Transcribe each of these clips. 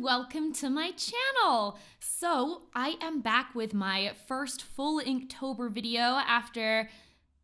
welcome to my channel. So I am back with my first full Inktober video after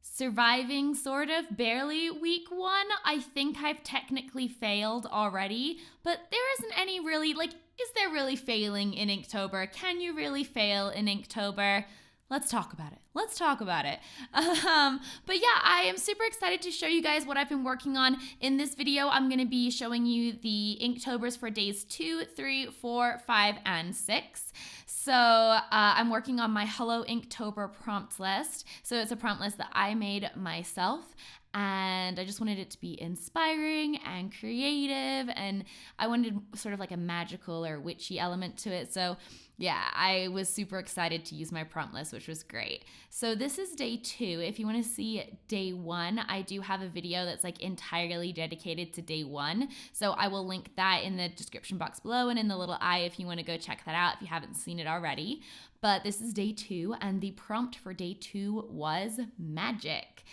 surviving sort of barely week 1. I think I've technically failed already, but there isn't any really, is there really failing in Inktober? Can you really fail in Inktober? Let's talk about it. But yeah, I am super excited to show you guys what I've been working on. In this video, I'm going to be showing you the Inktobers for days 2, 3, 4, 5, and 6. So I'm working on my HulloInktober prompt list. So it's a prompt list that I made myself. And I just wanted it to be inspiring and creative. And I wanted sort of like a magical or witchy element to it. So yeah, I was super excited to use my prompt list, which was great. So this is day 2. If you want to see day 1, I do have a video that's like entirely dedicated to day 1. So I will link that in the description box below and in the little eye if you want to go check that out if you haven't seen it already. But this is day 2, and the prompt for day 2 was magic.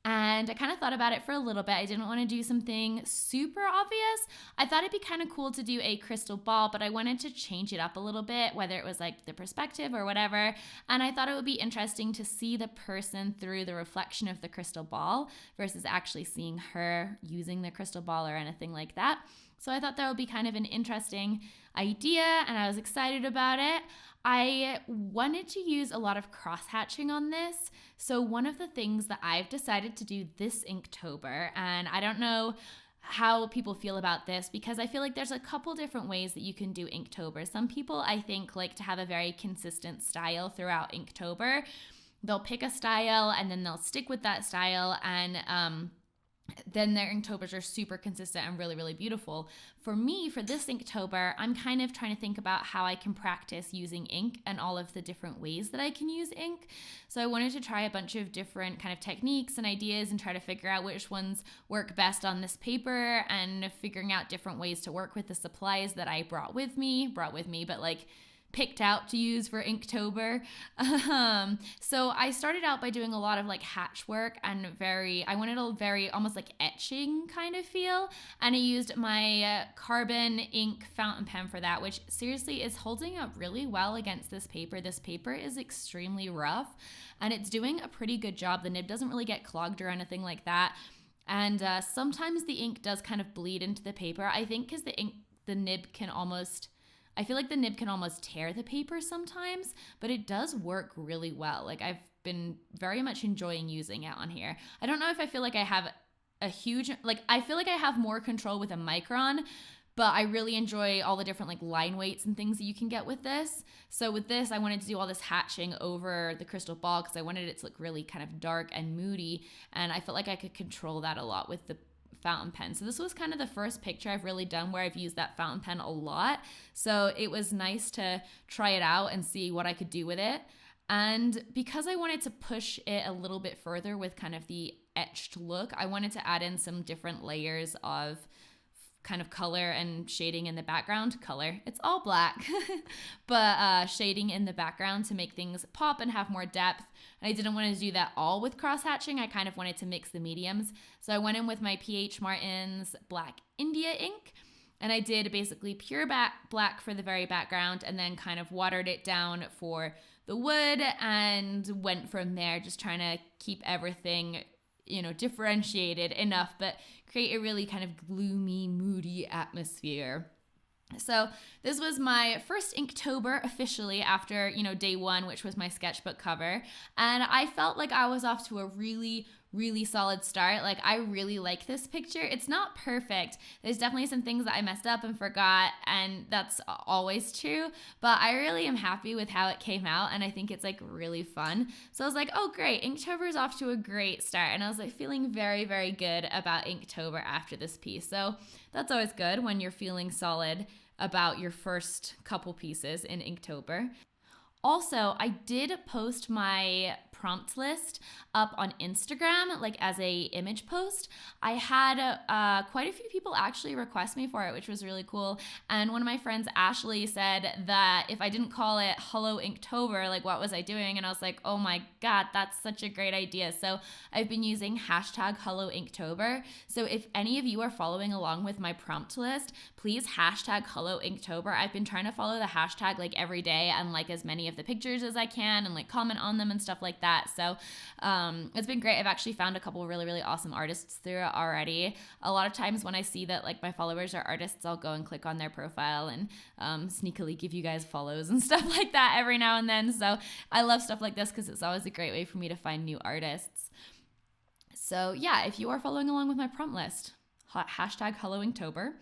And I kind of thought about it for a little bit. I didn't want to do something super obvious. I thought it'd be kind of cool to do a crystal ball, but I wanted to change it up a little bit, whether it was like the perspective or whatever. And I thought it would be interesting to see the person through the reflection of the crystal ball versus actually seeing her using the crystal ball or anything like that. So I thought that would be kind of an interesting idea, and I was excited about it. I wanted to use a lot of cross-hatching on this. So one of the things that I've decided to do this Inktober, and I don't know how people feel about this because I feel like there's a couple different ways that you can do Inktober. Some people, I think, like to have a very consistent style throughout Inktober. They'll pick a style and then they'll stick with that style, and then their Inktobers are super consistent and really, really beautiful. For me, for this Inktober, I'm kind of trying to think about how I can practice using ink and all of the different ways that I can use ink. So I wanted to try a bunch of different kind of techniques and ideas and try to figure out which ones work best on this paper, and figuring out different ways to work with the supplies that I brought with me, but like picked out to use for Inktober. So I started out by doing a lot of like hatch work and I wanted a very almost like etching kind of feel. And I used my carbon ink fountain pen for that, which seriously is holding up really well against this paper. This paper is extremely rough and it's doing a pretty good job. The nib doesn't really get clogged or anything like that. And sometimes the ink does kind of bleed into the paper. I think because I feel like the nib can almost tear the paper sometimes, but it does work really well. Like I've been very much enjoying using it on here. I don't know if I feel like I have I feel like I have more control with a micron, but I really enjoy all the different like line weights and things that you can get with this. So with this, I wanted to do all this hatching over the crystal ball because I wanted it to look really kind of dark and moody. And I felt like I could control that a lot with the fountain pen. So this was kind of the first picture I've really done where I've used that fountain pen a lot. So it was nice to try it out and see what I could do with it. And because I wanted to push it a little bit further with kind of the etched look, I wanted to add in some different layers of kind of color and shading in the background. Color, it's all black, but shading in the background to make things pop and have more depth. And I didn't want to do that all with cross-hatching. I kind of wanted to mix the mediums. So I went in with my PH Martin's Black India ink, and I did basically pure black for the very background and then kind of watered it down for the wood and went from there, just trying to keep everything differentiated enough, but create a really kind of gloomy, moody atmosphere. So this was my first Inktober officially after, day 1, which was my sketchbook cover. And I felt like I was off to a really, really solid start. Like I really like this picture. It's not perfect. There's definitely some things that I messed up and forgot, and that's always true, but I really am happy with how it came out, and I think it's like really fun. So I was like, oh great, Inktober is off to a great start, and I was like feeling very, very good about Inktober after this piece. So that's always good when you're feeling solid about your first couple pieces in Inktober. Also, I did post my prompt list up on Instagram, like as a image post. I had quite a few people actually request me for it, which was really cool. And one of my friends, Ashley, said that if I didn't call it HulloInktober, like what was I doing? And I was like, oh my God, that's such a great idea. So I've been using hashtag HulloInktober. So if any of you are following along with my prompt list, please hashtag HulloInktober. I've been trying to follow the hashtag like every day and like as many of the pictures as I can and like comment on them and stuff like that. So it's been great. I've actually found a couple really, really awesome artists through it already. A lot of times when I see that like my followers are artists, I'll go and click on their profile and sneakily give you guys follows and stuff like that every now and then. So I love stuff like this because it's always a great way for me to find new artists. So yeah, if you are following along with my prompt list, hashtag HulloInktober.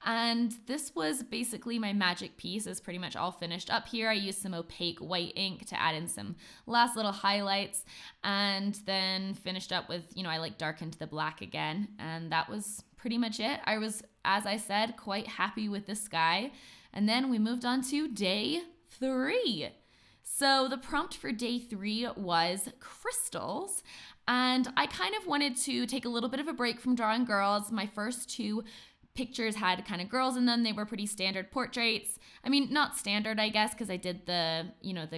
And this was basically my magic piece. Is pretty much all finished up here. I used some opaque white ink to add in some last little highlights and then finished up with, I like darkened the black again. And that was pretty much it. I was, as I said, quite happy with the sky. And then we moved on to day 3. So the prompt for day 3 was crystals. And I kind of wanted to take a little bit of a break from drawing girls. My first 2 pictures had kind of girls in them. They were pretty standard portraits. I mean, not standard, I guess, because I did the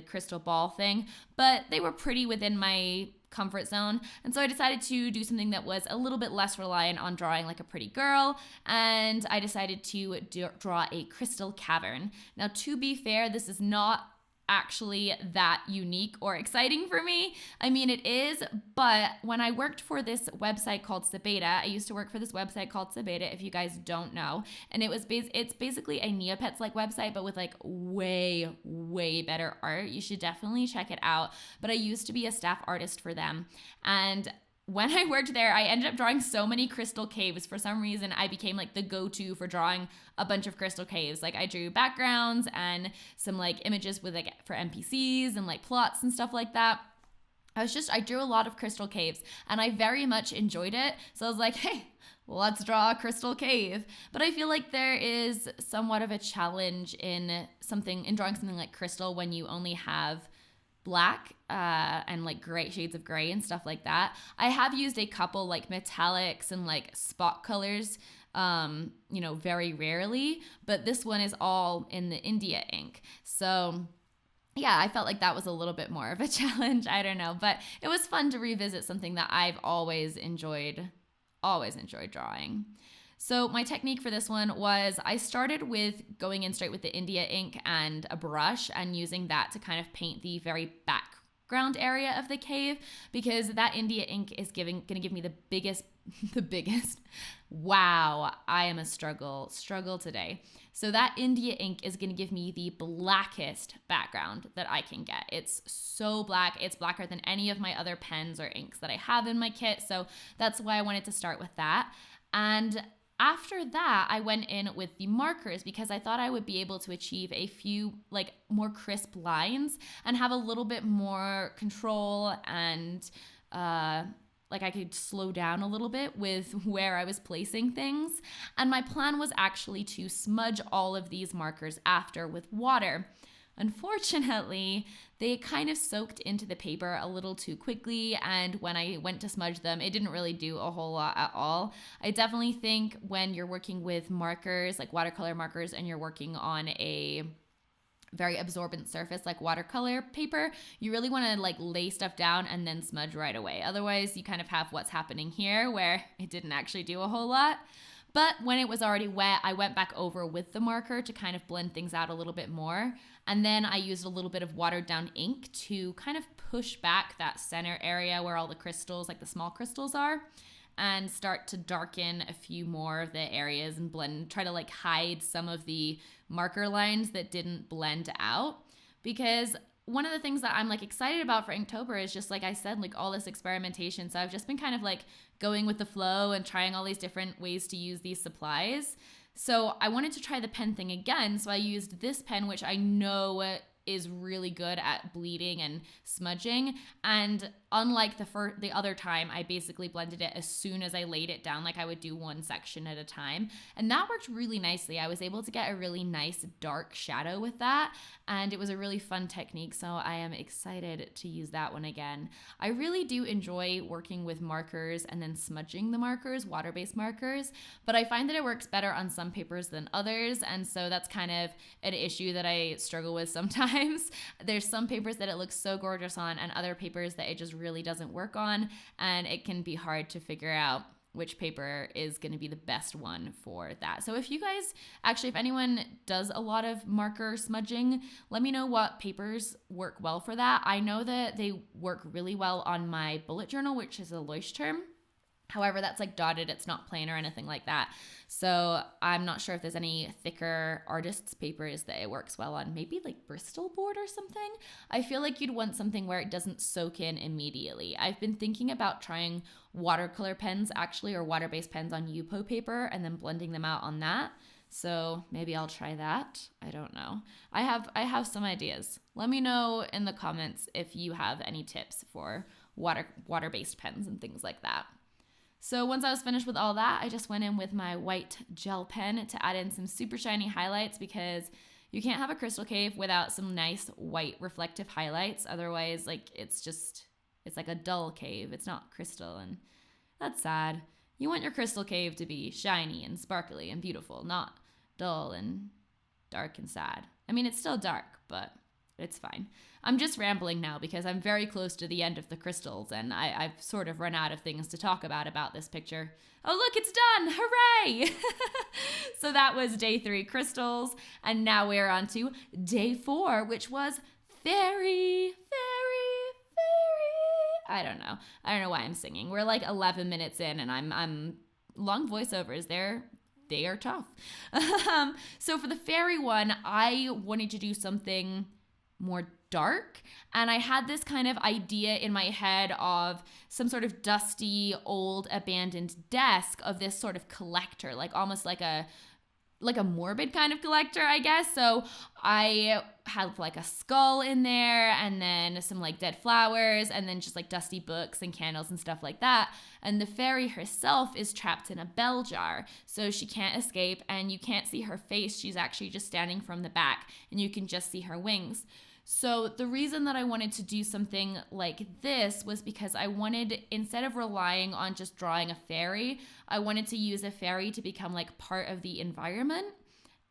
crystal ball thing, but they were pretty within my comfort zone. And so I decided to do something that was a little bit less reliant on drawing like a pretty girl. And I decided to draw a crystal cavern. Now, to be fair, this is not actually that unique or exciting for me. I mean, it is, but when I worked for this website called Sabeta, I used to work for this website called Sabeta, if you guys don't know, and it's basically a Neopets like website, but with like way, way better art. You should definitely check it out. But I used to be a staff artist for them, and when I worked there, I ended up drawing so many crystal caves. For some reason, I became like the go-to for drawing a bunch of crystal caves. Like I drew backgrounds and some like images with like for NPCs and like plots and stuff like that. I drew a lot of crystal caves and I very much enjoyed it. So I was like, hey, let's draw a crystal cave. But I feel like there is somewhat of a challenge in drawing something like crystal when you only have black and like gray shades of gray and stuff like that. I have used a couple like metallics and like spot colors very rarely, but this one is all in the India ink. So yeah, I felt like that was a little bit more of a challenge. I don't know, but it was fun to revisit something that I've always enjoyed drawing. So my technique for this one was I started with going in straight with the India ink and a brush and using that to kind of paint the very background area of the cave, because that India ink is going to give me the biggest, wow, I am a struggle today. So that India ink is going to give me the blackest background that I can get. It's so black. It's blacker than any of my other pens or inks that I have in my kit. So that's why I wanted to start with that. And after that, I went in with the markers because I thought I would be able to achieve a few like more crisp lines and have a little bit more control and like I could slow down a little bit with where I was placing things. And my plan was actually to smudge all of these markers after with water. Unfortunately, they kind of soaked into the paper a little too quickly, and when I went to smudge them, it didn't really do a whole lot at all. I definitely think when you're working with markers, like watercolor markers, and you're working on a very absorbent surface like watercolor paper, you really want to like lay stuff down and then smudge right away. Otherwise, you kind of have what's happening here where it didn't actually do a whole lot. But when it was already wet, I went back over with the marker to kind of blend things out a little bit more. And then I used a little bit of watered down ink to kind of push back that center area where all the crystals, like the small crystals are, and start to darken a few more of the areas and try to like hide some of the marker lines that didn't blend out. Because one of the things that I'm like excited about for Inktober is just, like I said, like all this experimentation. So I've just been kind of like going with the flow and trying all these different ways to use these supplies. So I wanted to try the pen thing again. So I used this pen, which I know is really good at bleeding and smudging. And unlike the other time, I basically blended it as soon as I laid it down. Like I would do one section at a time. And that worked really nicely. I was able to get a really nice dark shadow with that. And it was a really fun technique. So I am excited to use that one again. I really do enjoy working with markers and then smudging the markers, water-based markers. But I find that it works better on some papers than others. And so that's kind of an issue that I struggle with sometimes. There's some papers that it looks so gorgeous on and other papers that it just really doesn't work on, and it can be hard to figure out which paper is going to be the best one for that. So if you guys, actually, if anyone does a lot of marker smudging, let me know what papers work well for that. I know that they work really well on my bullet journal, which is a Leuchtturm. However, that's like dotted, it's not plain or anything like that. So I'm not sure if there's any thicker artist's papers that it works well on. Maybe like Bristol board or something. I feel like you'd want something where it doesn't soak in immediately. I've been thinking about trying watercolor pens actually, or water-based pens on Yupo paper and then blending them out on that. So maybe I'll try that. I don't know. I have some ideas. Let me know in the comments if you have any tips for water-based pens and things like that. So once I was finished with all that, I just went in with my white gel pen to add in some super shiny highlights, because you can't have a crystal cave without some nice white reflective highlights. Otherwise, like it's like a dull cave. It's not crystal, and that's sad. You want your crystal cave to be shiny and sparkly and beautiful, not dull and dark and sad. I mean, it's still dark, but it's fine. I'm just rambling now because I'm very close to the end of the crystals, and I've sort of run out of things to talk about this picture. Oh, look, it's done! Hooray! So that was day 3 crystals, and now we're on to day 4, which was fairy. I don't know why I'm singing. We're like 11 minutes in, and I'm long voiceovers. They are tough. So for the fairy one, I wanted to do something more dark, and I had this kind of idea in my head of some sort of dusty old abandoned desk of this sort of collector, like almost like a morbid kind of collector, I guess. So I had like a skull in there, and then some like dead flowers, and then just like dusty books and candles and stuff like that. And the fairy herself is trapped in a bell jar, so she can't escape, and you can't see her face. She's actually just standing from the back, and you can just see her wings. So the reason that I wanted to do something like this was because I wanted, instead of relying on just drawing a fairy, I wanted to use a fairy to become like part of the environment,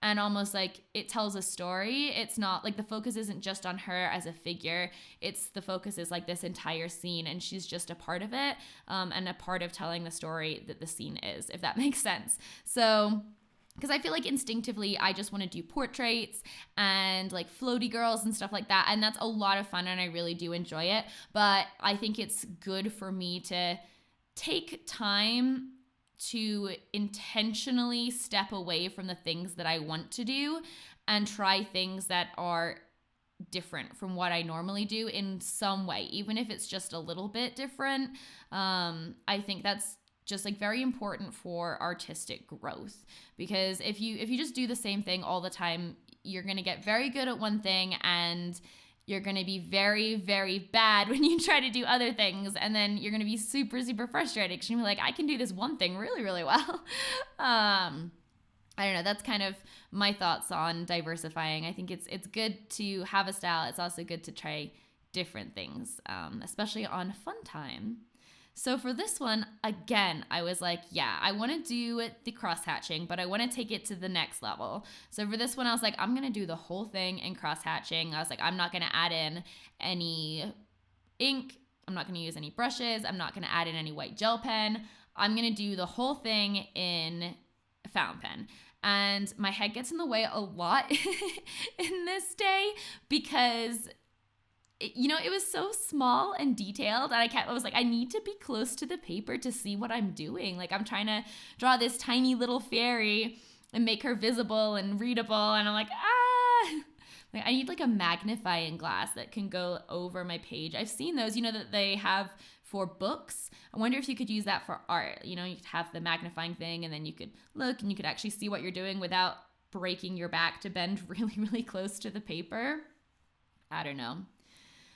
and almost like it tells a story. It's not like the focus isn't just on her as a figure. The focus is like this entire scene, and she's just a part of it, and a part of telling the story that the scene is, if that makes sense. So because I feel like instinctively I just want to do portraits and like floaty girls and stuff like that. And that's a lot of fun, and I really do enjoy it. But I think it's good for me to take time to intentionally step away from the things that I want to do and try things that are different from what I normally do in some way, even if it's just a little bit different. I think that's just like very important for artistic growth, because if you just do the same thing all the time, you're going to get very good at one thing, and you're going to be very, very bad when you try to do other things, and then you're going to be super, super frustrated because you're going to be like, I can do this one thing really, really well. I don't know. That's kind of my thoughts on diversifying. I think it's good to have a style. It's also good to try different things, especially on fun time. So for this one, again, I was like, yeah, I want to do the cross-hatching, but I want to take it to the next level. So for this one, I was like, I'm going to do the whole thing in cross-hatching. I was like, I'm not going to add in any ink. I'm not going to use any brushes. I'm not going to add in any white gel pen. I'm going to do the whole thing in a fountain pen. And my head gets in the way a lot in this day because it was so small and detailed, and I was like, I need to be close to the paper to see what I'm doing. Like, I'm trying to draw this tiny little fairy and make her visible and readable, and I'm like, like, I need like a magnifying glass that can go over my page. I've seen those, that they have for books. I wonder if you could use that for art. You could have the magnifying thing, and then you could look and you could actually see what you're doing without breaking your back to bend really, really close to the paper. I don't know.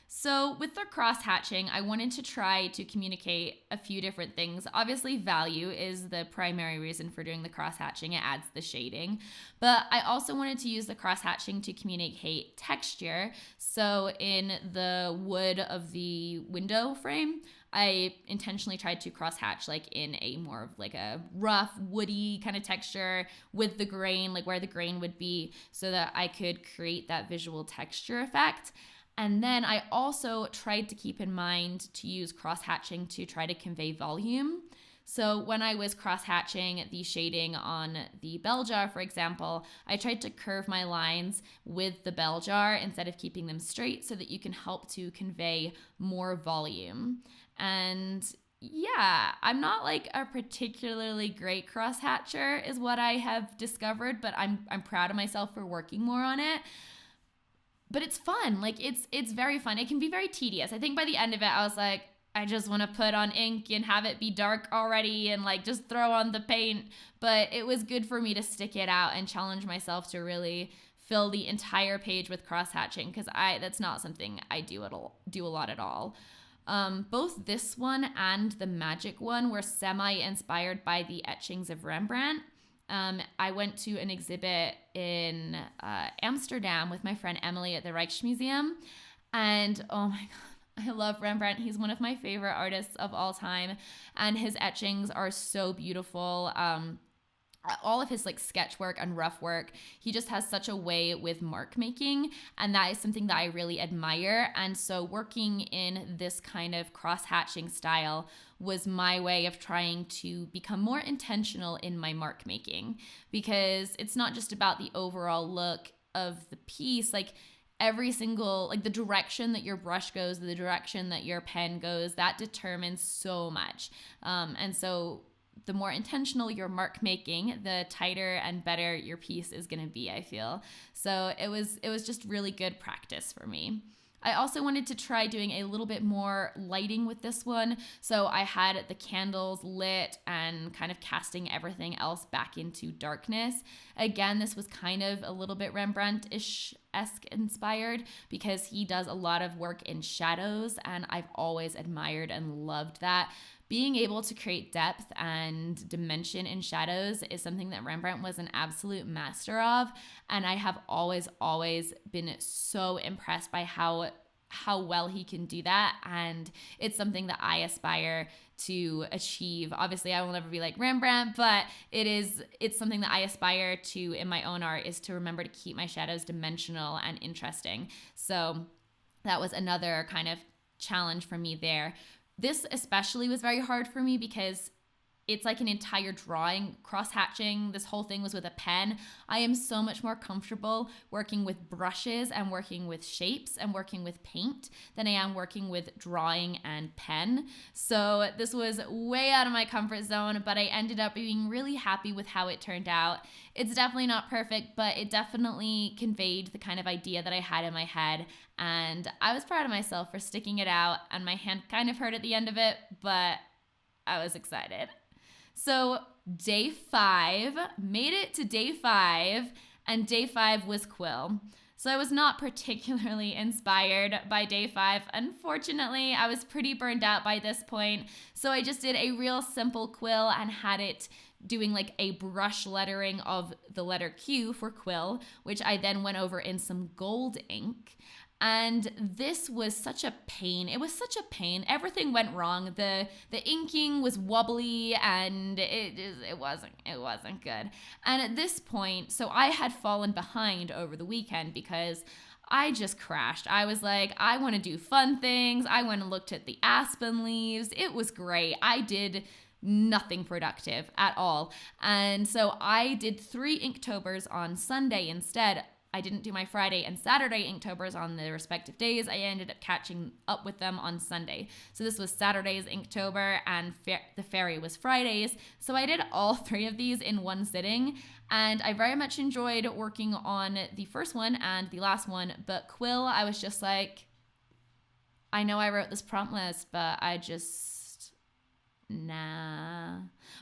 So with the cross hatching, I wanted to try to communicate a few different things. Obviously, value is the primary reason for doing the cross hatching. It adds the shading. But I also wanted to use the cross hatching to communicate texture. So in the wood of the window frame, I intentionally tried to cross hatch like in a more of like a rough, woody kind of texture with the grain, like where the grain would be, so that I could create that visual texture effect. And then I also tried to keep in mind to use cross-hatching to try to convey volume. So when I was cross-hatching the shading on the bell jar, for example, I tried to curve my lines with the bell jar instead of keeping them straight so that you can help to convey more volume. And yeah, I'm not like a particularly great cross-hatcher is what I have discovered, but I'm proud of myself for working more on it. But it's fun. Like it's very fun. It can be very tedious. I think by the end of it, I was like, I just want to put on ink and have it be dark already and like just throw on the paint. But it was good for me to stick it out and challenge myself to really fill the entire page with cross hatching, because that's not something I do a lot at all. Both this one and the magic one were semi-inspired by the etchings of Rembrandt. I went to an exhibit in Amsterdam with my friend Emily at the Rijksmuseum, and oh my god, I love Rembrandt. He's one of my favorite artists of all time, and his etchings are so beautiful. All of his like sketch work and rough work, he just has such a way with mark making, and that is something that I really admire. And so working in this kind of cross hatching style was my way of trying to become more intentional in my mark making, because it's not just about the overall look of the piece. Like every single, like the direction that your brush goes, the direction that your pen goes, that determines so much. And so the more intentional your mark making, the tighter and better your piece is going to be, I feel. So it was just really good practice for me. I also wanted to try doing a little bit more lighting with this one. So I had the candles lit and kind of casting everything else back into darkness. Again, this was kind of a little bit Rembrandt-esque inspired, because he does a lot of work in shadows, and I've always admired and loved that. Being able to create depth and dimension in shadows is something that Rembrandt was an absolute master of, and I have always been so impressed by how well he can do that, and it's something that I aspire to achieve. Obviously, I will never be like Rembrandt, but it's something that I aspire to in my own art, is to remember to keep my shadows dimensional and interesting. So that was another kind of challenge for me there. This especially was very hard for me because it's like an entire drawing, cross-hatching. This whole thing was with a pen. I am so much more comfortable working with brushes and working with shapes and working with paint than I am working with drawing and pen. So this was way out of my comfort zone, but I ended up being really happy with how it turned out. It's definitely not perfect, but it definitely conveyed the kind of idea that I had in my head. And I was proud of myself for sticking it out, and my hand kind of hurt at the end of it, but I was excited. So day 5, made it to day 5, and day 5 was Quill. So I was not particularly inspired by day 5. Unfortunately, I was pretty burned out by this point. So I just did a real simple quill and had it doing like a brush lettering of the letter Q for Quill, which I then went over in some gold ink. And this was such a pain. It was such a pain. Everything went wrong. The inking was wobbly, and it wasn't good. And at this point, so I had fallen behind over the weekend because I just crashed. I was like, I want to do fun things. I went and looked at the aspen leaves. It was great. I did nothing productive at all. And so I did 3 Inktobers on Sunday instead. I didn't do my Friday and Saturday Inktobers on the respective days. I ended up catching up with them on Sunday. So this was Saturday's Inktober, and the fairy was Friday's. So I did all 3 of these in one sitting, and I very much enjoyed working on the first one and the last one. But Quill, I was just like, I know I wrote this prompt list, but nah.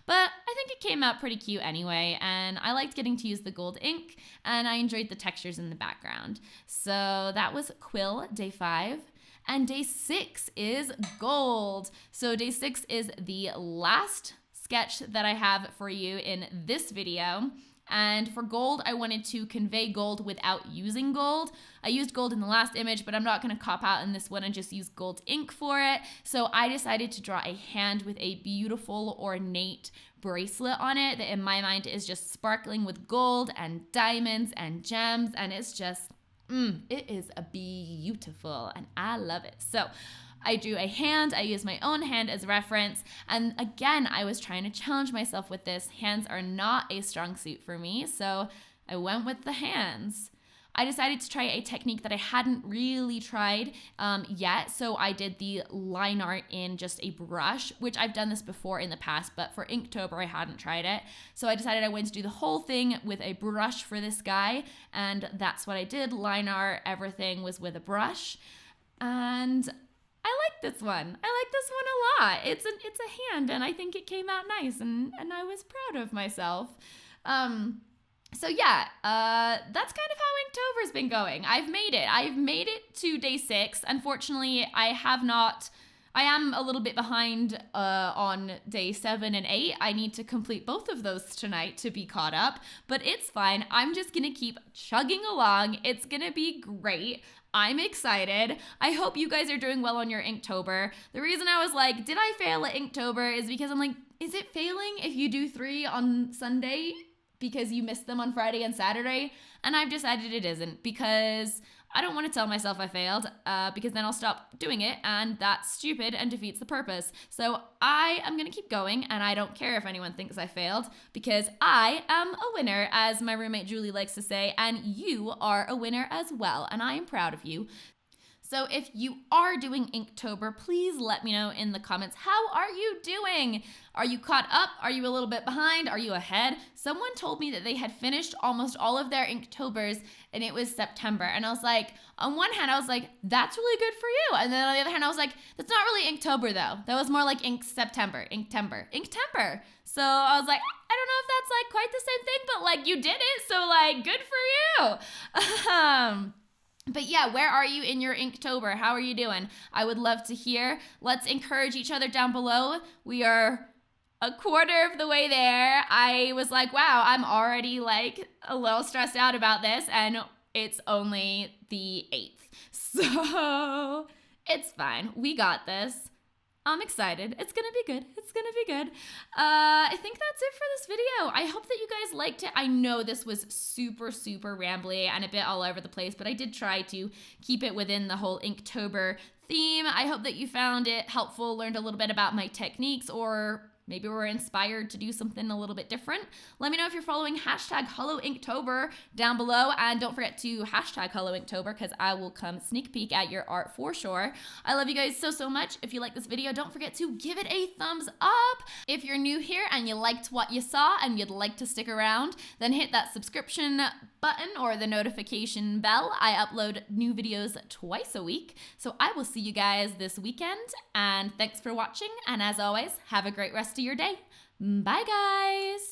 But I think it came out pretty cute anyway, and I liked getting to use the gold ink, and I enjoyed the textures in the background. So that was Quill, day 5. And day 6 is gold. So day 6 is the last sketch that I have for you in this video. And for gold, I wanted to convey gold without using gold. I used gold in the last image, but I'm not going to cop out in this one and just use gold ink for it. So I decided to draw a hand with a beautiful ornate bracelet on it that in my mind is just sparkling with gold and diamonds and gems, and it's just it is a beautiful, and I love it. So I drew a hand. I used my own hand as reference. And again, I was trying to challenge myself with this. Hands are not a strong suit for me, so I went with the hands. I decided to try a technique that I hadn't really tried yet. So I did the line art in just a brush, which I've done this before in the past, but for Inktober, I hadn't tried it. So I decided I wanted to do the whole thing with a brush for this guy. And that's what I did. Line art, everything was with a brush. And I like this one. I like this one a lot. It's a hand, and I think it came out nice, and I was proud of myself. So yeah, that's kind of how Inktober's been going. I've made it to day 6. Unfortunately, I am a little bit behind on day 7 and 8. I need to complete both of those tonight to be caught up, but it's fine. I'm just gonna keep chugging along. It's gonna be great. I'm excited. I hope you guys are doing well on your Inktober. The reason I was like, did I fail at Inktober is because I'm like, is it failing if you do 3 on Sunday because you missed them on Friday and Saturday? And I've decided it isn't, because I don't want to tell myself I failed because then I'll stop doing it, and that's stupid and defeats the purpose. So I am going to keep going, and I don't care if anyone thinks I failed, because I am a winner, as my roommate Julie likes to say, and you are a winner as well, and I am proud of you. So if you are doing Inktober, please let me know in the comments, how are you doing? Are you caught up? Are you a little bit behind? Are you ahead? Someone told me that they had finished almost all of their Inktobers and it was September. And I was like, on one hand, I was like, that's really good for you. And then on the other hand, I was like, that's not really Inktober though. That was more like Inktember. So I was like, I don't know if that's like quite the same thing, but like you did it. So like, good for you. But yeah, where are you in your Inktober? How are you doing? I would love to hear. Let's encourage each other down below. We are a quarter of the way there. I was like, wow, I'm already like a little stressed out about this, and it's only the 8th. So it's fine. We got this. I'm excited. It's gonna be good. It's gonna be good. I think that's it for this video. I hope that you guys liked it. I know this was super, super rambly and a bit all over the place, but I did try to keep it within the whole Inktober theme. I hope that you found it helpful, learned a little bit about my techniques, or maybe we're inspired to do something a little bit different. Let me know if you're following hashtag HulloInktober down below. And don't forget to hashtag HulloInktober, because I will come sneak peek at your art for sure. I love you guys so, so much. If you like this video, don't forget to give it a thumbs up. If you're new here and you liked what you saw and you'd like to stick around, then hit that subscription button or the notification bell. I upload new videos twice a week. So I will see you guys this weekend. And thanks for watching. And as always, have a great rest of your day. Bye, guys.